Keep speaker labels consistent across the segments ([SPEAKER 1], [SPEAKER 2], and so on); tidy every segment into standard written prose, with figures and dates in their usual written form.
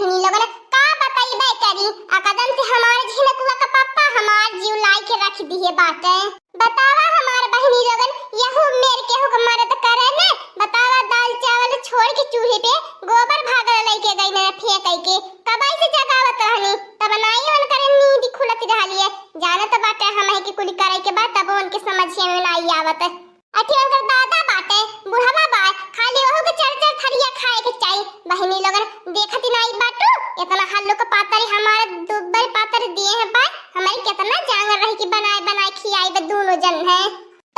[SPEAKER 1] बहनी लोगन का बताई बे करी कदम से हमार झिनकुआ का पापा हमार जीव लाई के रख दिए बाटे। बतावा हमार बहनी लोगन यहू मेर के हो मदद करे ने। बतावा दाल चावल छोड़ के चूल्हे पे गोबर भागल लेके गई ने फेंक के कबाई से जगावत रहनी तब नाई मन करे नींद खुलत रहलिए। जानत बाटे हम के कुली करे के बाद तब उनके समझ में नहीं आवत। अठी उनकर दादा बाटे बुढ़ावा बा खाली वहु के चरचर थरिया खाए के चाहिए। बहनी लोगन देखत नहीं बाटू इतना हल्लो का पातर हमारे दुबर पातर दिए हैं पाए हमारी कितना जांगर रही कि बनाए बनाए खियाई बे दोनों जन है।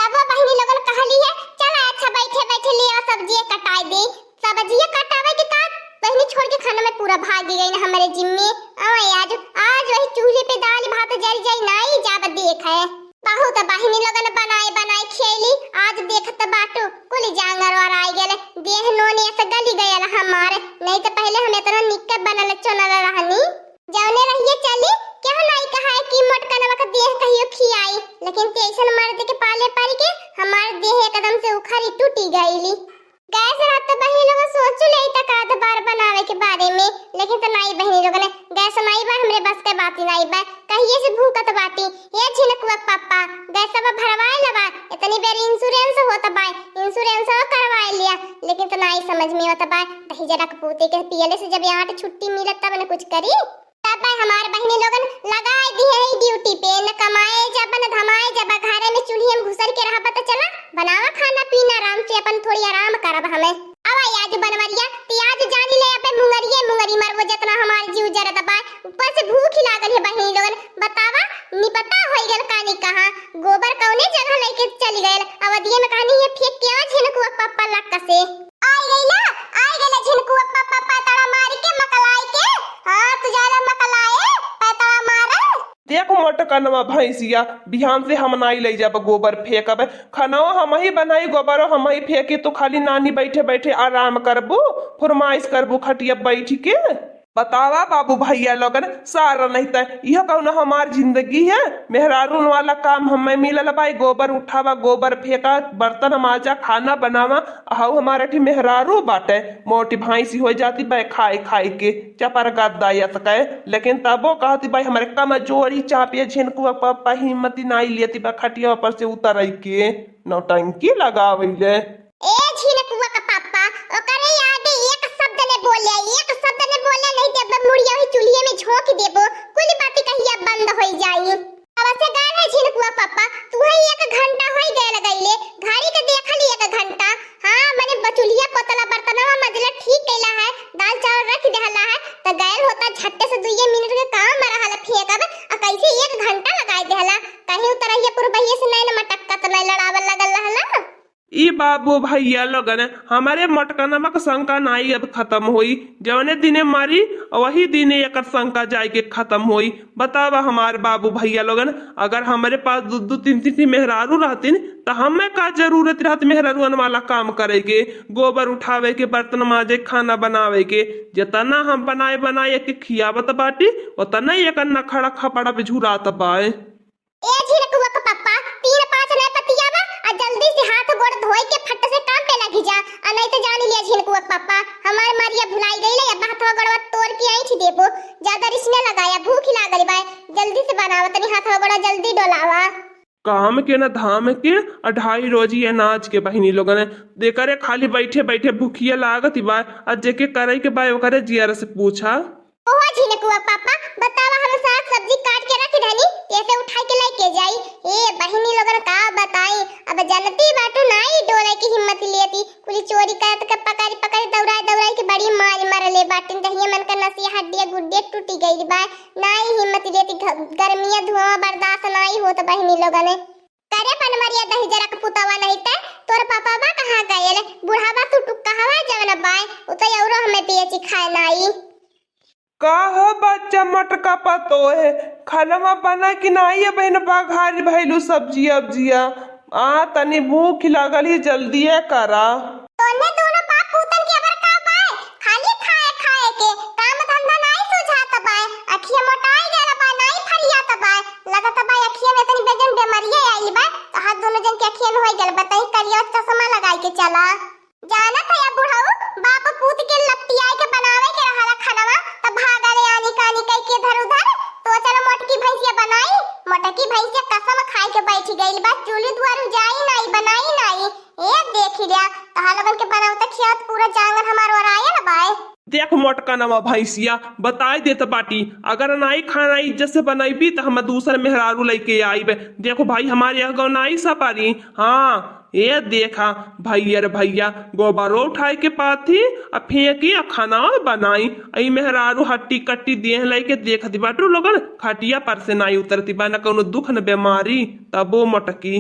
[SPEAKER 1] तब वो बहनी लोगन कहली है चला अच्छा बैठे बैठे ले आ सब्जी कटाई दे। सब्जी कटावे के का बहनी छोड़ के खाना में पूरा भाग गई ना हमारे जिम्मे। आज आज वही चूल्हे पे दाल भात जल जाई नहीं जाब देख है बहुत बहनी लोगन बनाए बनाए खेली। आज देखत बाटू कुल जांगर और आई गेले देह नोनी ऐसे गली गयल हमारे। नहीं तो पहले हम इतना निक्के बनल चुनल रहनी जौने रहिए चली क्या नहीं कहा है कि मोटकनवा का देह कहियो खियाई लेकिन तेसन मर्द के पाले पड़ के हमार देह एकदम से उखड़ी टूटी गईली। गैस रात बहनी लोग सोचू ले तक आध बार बनावे के बारे में लेकिन तो नहीं बहनी लोग ने गैस नहीं बा हमरे बस के बात नहीं बा कहिए से भूखत बाती ये झिनकुआ पापा गैस अब भरवाए लबा इतनी बेर इंश्योरेंस होता बा इंश्योरेंस करवाए लिया लेकिन तो नहीं समझ में होता बा दही जरा कपूते के पियले से जब यहाँ छुट्टी मिलत तब न कुछ करी तब हमारे बहनी लोगन लगाए दी है ड्यूटी पे न कमाए जब न धमाए जब घर में चूल्हे में घुसल के रहा पता चला बनावा खाना पीना आराम से अपन थोड़ी आराम करब हमें। अब आज बनवरिया प्याज जानी ले पे मुंगरी मरबो जितना हमार जीव जरत बा ऊपर से भूख लागल है बहनी लोगन। बतावा नी पता होई गेल कानी कहां गोबर कौने जगह लेके चली गयल अवधिये में कहानी है फेंक के आज झिनकुआ पापा लक्का से आई गईला झिनकुआ पापा पतड़ा मार के मकलाई के हां तुझाला मकलाए पतड़ा मार
[SPEAKER 2] देखो मोटकनवा भैंसिया बिहान से हम नाई ले जाब गोबर फेंकब खानावा हम ही बनाई गोबर हम ही फेंकी तो खाली नानी बैठे बैठे आराम करबू फरमाइश करबू खटिया बैठ के। बतावा बाबू भैया लोगन सारा नहीं था यह कौन हमार जिंदगी है मेहरारून वाला काम हमें मिलल भाई गोबर उठावा गोबर फेंका बर्तन माजा खाना बनावा हाउ हमारा ठी मेहरारू बाटे मोटी भैंसी हो जाती भाई खाए खाए के चपर गद्दायत के लेकिन तबो कहती भाई हमारे कमजोरी चापिए झिनकुआ पापा हिम्मती नहीं लेती बा खटिया पर से उतर के नौटंकी लगावले।
[SPEAKER 1] ए झिनकुआ का पापा ओकरे आगे एक शब्द ने बोले नहीं जब मुड़िया ही चूल्हे में झोंक देबो कुल बातें कहिया बंद होई जाई। अब से गाल है झिनकुआ पापा तू ही 1 घंटा होई गए लगैले घड़ी के देखली 1 घंटा हां मैंने बचुलिया पतला बर्तनवा मजला ठीक कैला है दाल चावल रख देहला है त गैल होता झट्टे से 2 मिनट के काम में रहला फेंकब आ कैसे 1 घंटा लगाई देहला कहीं उतरहिया पुरबहिया से नहीं मटक्का त नहीं लड़ावल लगल रहला।
[SPEAKER 2] ई बाबू भैया लोगन हमारे मटकनमा का शंका नहीं अब खत्म हुई जवने दिने मारी वही दिने एक शंका जाए के खत्म हुई। बतावा हमारे बाबू भैया लोगन अगर हमारे पास 2-3 मेहरारू रहतीन तो हमें का जरूरत रहती मेहरारू वाला काम करेगे गोबर उठावे के बर्तन माजे खाना बनावे के जितना हम बनाए के खियावत बाटी उतना एक नखड़ा खपड़ा पे झुरात बाए।
[SPEAKER 1] ए झिनकुआ का पापा 3-5 ने पतियावा आ जल्दी से हाथ गोड़ धोई के फट से काम पे लगी जा आ नहीं तो जान लिया झिनकुआ पापा हमार मारिया भुलाई गईले या हाथ गोड़वा तोड़ के आई थी देबो ज्यादा रिश्ते लगाया भूख लागल बा जल्दी से बनावा तनी हाथ गोड़ा जल्दी डोलावा
[SPEAKER 2] काम के न धाम के 2.5 रोजी अनाज के बहिनी लोगन देखरे खाली बैठे बैठे भूखिया लागत बा आ जेके करे के बा ओकरे जियर से पूछा।
[SPEAKER 1] ओहो झिनकुआ पापा बतावा हम साग सब्जी काट के रख धनी कैसे उठा के लेके जाई। ए बहिनी लोगन का बताई अब जनती बाटू नहीं डोले की हिम्मत लेती कुली चोरी करत के पकड़ी दौड़ाई के बड़ी मार मारले बाटिन दहिया मन का नसी हड्डियां गुड्डे टूटी गई बा नहीं हिम्मत लेती गर्मियां धुआं बर्दाश्त नहीं होत बहिनी लोगन करे पनमरिया दही जरा के पुतावा नहीं ते तोर पापा बा कहां गए बुढ़ावा तू टुक्का हवा जवन बाय उतय औरो हमें पियची खाए नहीं
[SPEAKER 2] का हो बच्चा मटका पतो है खाना बना कि नहीं है बहन बाघारी भैलू सब्जी अब्जिया आ तनी भूख लागल ही जल्दी करा
[SPEAKER 1] तोने दोनों बाप पुतन के अबर का बाय खाली खाए के काम धंधा नहीं सुझात बाय अखिया मोटाई गेल बा नहीं फरियात बाय लगत बाय अखिया में तनी बेजन बीमारियां आई बा तो हाथ दोनों जन के अखिया में होई गेल बताई करिया चश्मा लगाई के चला जानत है बुढ़ाऊ बाप पूत के लपटियाई के बनावे के रहला खानावा तब
[SPEAKER 2] देख मोटका नवा भैंसिया बताई देत बाटी, अगर नाई खाना इज्जत से बनैबी तो हम दूसर मेहरारू लेके आईब। देखो भाई हमारे यहाँ गौ नाई सपारी। हाँ ये देखा भैया रे भैया गोबरो उठाए के पाथी आ फेंकी आ खाना बनाई। आई मेहरारू हट्टी कट्टी देह लेके देख दी बाटू लोगन खटिया पर से नाई उतरती बा, न कोनो दुख न बीमारी तबो मटकी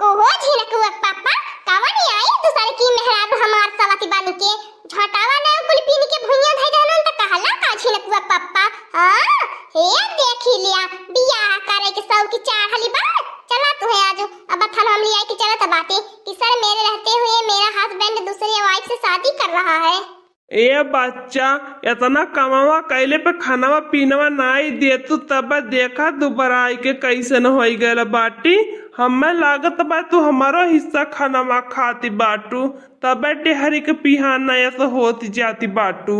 [SPEAKER 1] कोहो झिनकुआ पापा कावनी आई दूसरे की मेहरारू हमार सवाती बानी के झटावा ना कुल पीन के भुइया धइ जालन त कहला का झिनकुआ पापा। हां हे देखी लिया बियाह करे के सौ की चाहली बा। चला तू है आज अब थान हम लिया के चलत बाटे कि सर मेरे रहते हुए मेरा हस्बैंड दूसरी वाइफ से शादी कर रहा है।
[SPEAKER 2] ए बच्चा इतना कमावा कैले पे खानावा पीनावा नाई देतु तब देखा दोबारा आई के कैसे न हो गए बाटी। हमें लागत बा तू हमारो हिस्सा खानावा खाती बाटू तब डेहरी के पिहाना ऐसा होती जाती बाटू।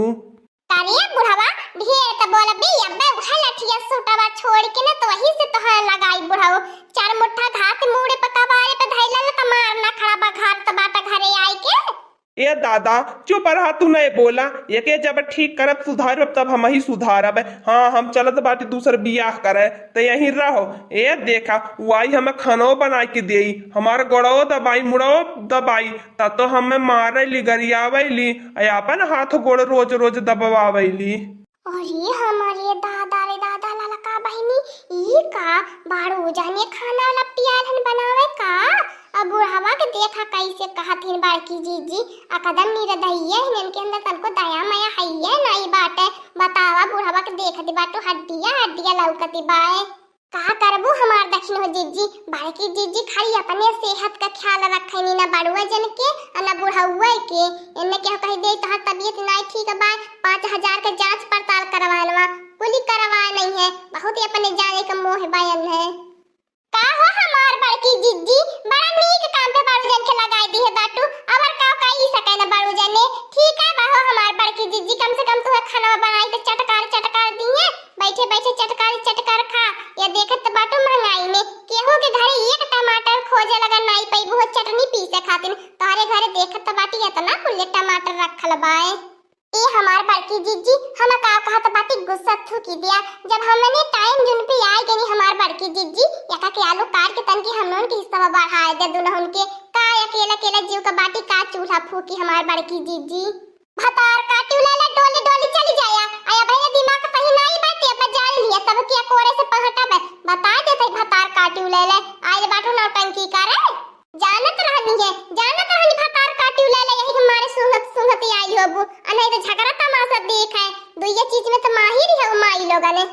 [SPEAKER 1] तारिया बुढ़ावा ढेर त बोल बे अब्बे हलठिया सुटावा छोड़ के न तो वही से तो लगाई बुढ़ाओ चार मुट्ठा घात मुड़े पकावारे पे धैलन त मारना खड़ा बा घर त बाटा घरे आई के।
[SPEAKER 2] ए दादा चुप रहा, तू नहीं बोला ये जब ठीक करब सुधारब तब हम ही सुधारब। हाँ हम चलत बाटी दूसर बियाह करे तो यहीं रहो। ए देखा वाई हमें खानो बना के दे हमार गोड़ो दबाई मुड़ो दबाई ता तो हमें मारे ली गरियावैली अपन हाथ गोड़ रोज रोज दबावैली।
[SPEAKER 1] अरे हमारे दादा रे दादा लाला का बहिनी ई का बाड़ू जाने खाना वाला पियालन बनावे का। अब बुढ़ावा के देखा कैसे कहथिन बाकी जीजी आ कदम नी रदइए इनके अंदर तनको दया माया हइए नहीं बाटे। बतावा बुढ़ावा के देखती बाटू हड्डिया हड्डिया लौकती बाए का करबू हमार दक्षिण हो जीजी। बाकी जीजी खाली अपने सेहत का ख्याल रखनी ना बड़ुआ जन के ना बुढ़ावा के इनने के कह दे तोहर तबीयत नहीं ठीक बा 5000 का जांच पड़ताल करवालवा कुली करवा नहीं है बहुत ही अपने जाने का मोह बयान है। का हो हमार बड़की जीजी बड़ा नीक काम पे बाड़ू जन के लगाई दी है बाटू अमर का कई सके ना बाड़ू जने ठीक है बाहो हमार बड़की जीजी कम से कम तू खाना बनाई तो चटकार दी है बैठे बैठे चटकार खा। ये देखत बाटू महंगाई में केहू के घरे एक टमाटर खोजे लगा नहीं पई बहुत चटनी पीसे खातिन तारे घरे देखत बाटी इतना कुल्ले टमाटर रखल बाए। ए हमार बड़की जीजी हम का कहत बाटी गुस्सा थूकी दिया जब हमने टाइम जुन पे आई गनी हमार बड़की जीजी यका के आलू काट के तन की हमन के हिस्सा बढ़ाए दे दुल्हन के का अकेला जीव का बाटी का चूल्हा फूकी हमार बड़की जीजी भतार काटू ले डोली डोली चली जाया आया भैया दिमाग सही नहीं बाटे अब जान लिया सब के कोरे से पहटा बता देते भतार काटू ले आज बाटू नौटंकी करे जानत रहनी भतार काटू ले यही हमारे सुंगत आई होबू नहीं तो झगड़ा तमाशा देख है दो ये चीज में तो माहिर है माई लोगन ने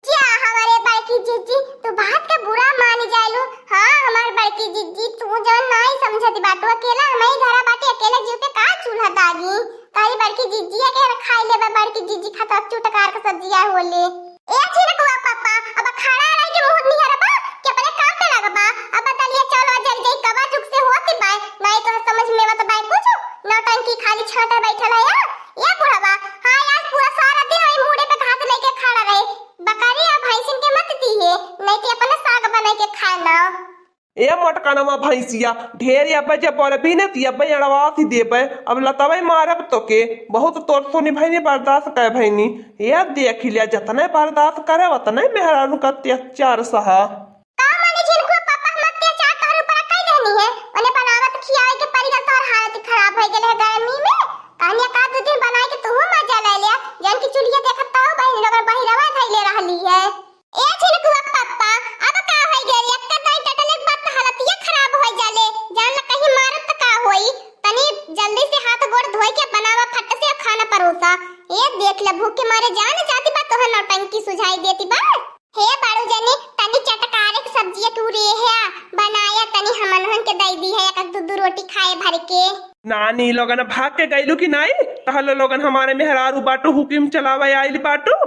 [SPEAKER 1] क्या हमारे बड़की जीजी तू बात का बुरा मान जालू। हाँ हमार बड़की जीजी तू जन नहीं समझती बाटू अकेला मैं घरा बाटे अकेला जीव पे का चूल्हा दागी तारी बड़की जीजी के खाई ले बड़की जीजी खाता चुटकार का सब्जियां होले ए छिनकुआ पापा अब खड़ा रह के मुंह निहरबा के अपने काम पे लगबा अब बतालिए चलो जल्दी जाई कबा जुग से होती बाय नहीं तो समझ में मत बाय पूछो नौटंकी खाली छाटा बैठल है या बुढ़वा। हां आज पूरा सारा दिन आई मुड़े पे घास लेके खड़ा रहे बकरी आ भैंसिन के मत दिए नहीं तो अपना साग बना के खाना।
[SPEAKER 2] ए मोटकानवा भैंसिया ढेर अब जब बोलबी न ती अब अड़वास ही देबे अब लतवे मारब तो के बहुत तोर सोनी भैनी बर्दाश्त करे भैनी। ये देख लिया जतने बर्दाश्त करे उतने मेहरारू का अत्याचार सहा
[SPEAKER 1] का माने झिनकुआ पापा हम अत्याचार तोर ऊपर कई रहनी है ओने बनावत खियाए के परिगल तोर हालत खराब हो गेले गर्मी में कानिया का दो दिन बनाए के तू मजा ले लिया जन की चुलिया देखत तो बहन लोग बहिरवा धइले रहली है। ए झिनकुआ पापा अब का हो गेल एक दाई टटले बात हालतिया खराब हो जाले जान ल कहीं मारत त का होई तनी जल्दी से हाथ गोड़ धोई के बनावा फट से खाना परोसा। ए देख ले भूख के मारे जान जाती बा तोहर नौटंकी सुझाई देती बा। हे बाड़ू जने तनी चटकारे के सब्जिया के उरे है बनाया तनी हमनहन के दई दी है एक दूध रोटी खाए भर के।
[SPEAKER 2] नानी लोगन भाग के गइलू कि नहीं तहले लोगन हमारे मेहरारू बाटू हुकिम चलावे आइल बाटू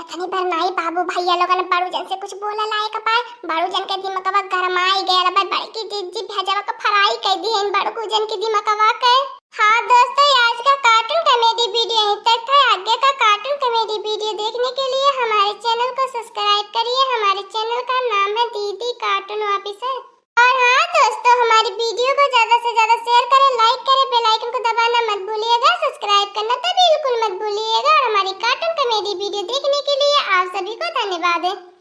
[SPEAKER 1] एथनी पर नहीं बाबू भैया लोगन बाड़ू जन से कुछ बोला लायक पाए बाड़ू जन के दिमागवा गरमाई गया बा बड़की जीजी भेजवा का फ्राई कर दी है बाड़ू जन के दिमागवा के। हाँ दोस्तों आज का कार्टून कॉमेडी वीडियो यहीं तक था। आगे का कार्टून कॉमेडी वीडियो देखने के लिए हमारे चैनल को सब्सक्राइब करिए। हमारे चैनल का नाम है दीदी कार्टून ऑफिसर। और हाँ दोस्तों हमारी वीडियो को ज्यादा से ज्यादा शेयर करें लाइक करें बेल आइकन को दबाना मत भूलिएगा सब्सक्राइब करना तो बिल्कुल मत मेरी वीडियो देखने के लिए आप सभी को धन्यवाद।